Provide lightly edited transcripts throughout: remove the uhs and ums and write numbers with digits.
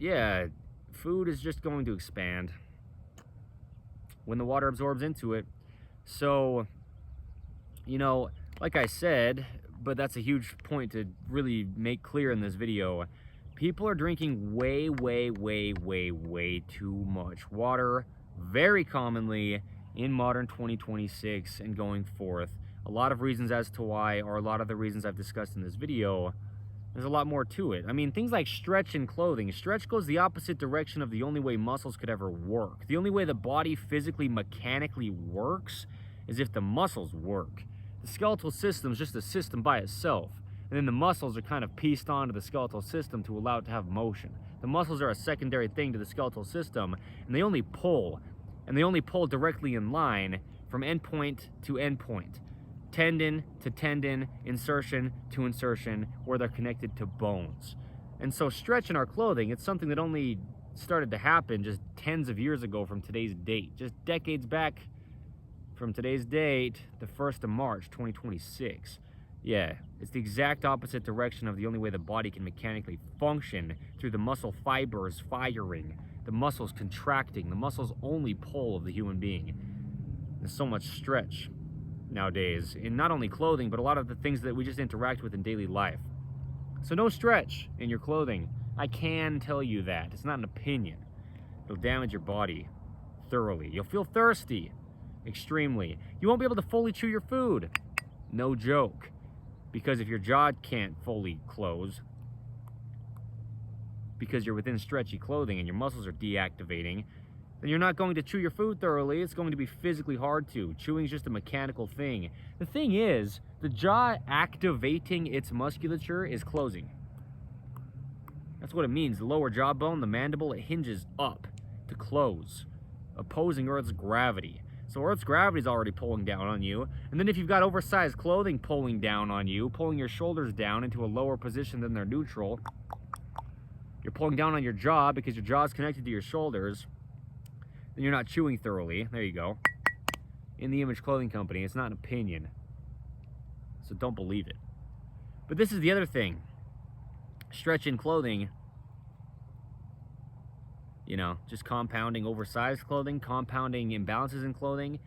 yeah, food is just going to expand when the water absorbs into it. So, you know, like I said, but that's a huge point to really make clear in this video. People are drinking way too much water, very commonly in modern 2026 and going forth. A lot of reasons as to why, or a lot of the reasons I've discussed in this video. There's a lot more to it. I mean, things like stretch in clothing. Stretch goes the opposite direction of the only way muscles could ever work. The only way the body physically, mechanically works is if the muscles work. The skeletal system is just a system by itself. And then the muscles are kind of pieced onto the skeletal system to allow it to have motion. The muscles are a secondary thing to the skeletal system, and they only pull. And they only pull directly in line from endpoint to endpoint. Tendon to tendon, insertion to insertion, where they're connected to bones. And so stretch in our clothing, it's something that only started to happen just tens of years ago from today's date. Just decades back from today's date, the 1st of March, 2026. Yeah, it's the exact opposite direction of the only way the body can mechanically function, through the muscle fibers firing, the muscles contracting, the muscles only pull of the human being. There's so much stretch nowadays in not only clothing, but a lot of the things that we just interact with in daily life. So no stretch in your clothing. I can tell you that. It's not an opinion. It'll damage your body thoroughly. You'll feel thirsty extremely. You won't be able to fully chew your food. No joke. Because if your jaw can't fully close, because you're within stretchy clothing and your muscles are deactivating, then you're not going to chew your food thoroughly. It's going to be physically hard to. Chewing is just a mechanical thing. The thing is, the jaw activating its musculature is closing. That's what it means. The lower jawbone, the mandible, it hinges up to close, opposing Earth's gravity. So Earth's gravity is already pulling down on you. And then if you've got oversized clothing pulling down on you, pulling your shoulders down into a lower position than they're neutral, you're pulling down on your jaw because your jaw is connected to your shoulders. Then you're not chewing thoroughly. There you go. In the Image Clothing Company. It's not an opinion. So don't believe it. But this is the other thing. Stretch in clothing, you know, just compounding oversized clothing, compounding imbalances in clothing,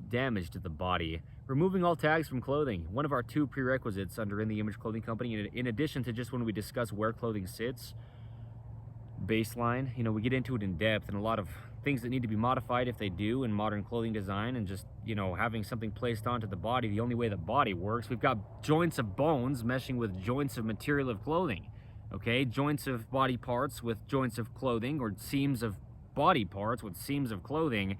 damage to the body. Removing all tags from clothing. One of our 2 prerequisites under In the Image Clothing Company, in addition to just when we discuss where clothing sits, baseline, you know, we get into it in depth and a lot of things that need to be modified if they do in modern clothing design, and just, you know, having something placed onto the body the only way the body works. We've got joints of bones meshing with joints of material of clothing, okay? Joints of body parts with joints of clothing, or seams of body parts with seams of clothing.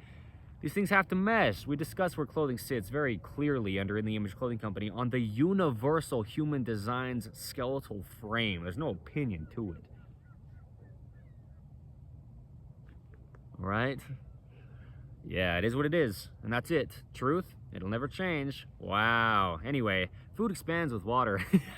These things have to mesh. We discuss where clothing sits very clearly under In the Image Clothing Company on the universal human design's skeletal frame. There's no opinion to it. Right? Yeah, it is what it is. And that's it. Truth, it'll never change. Wow. Anyway, food expands with water.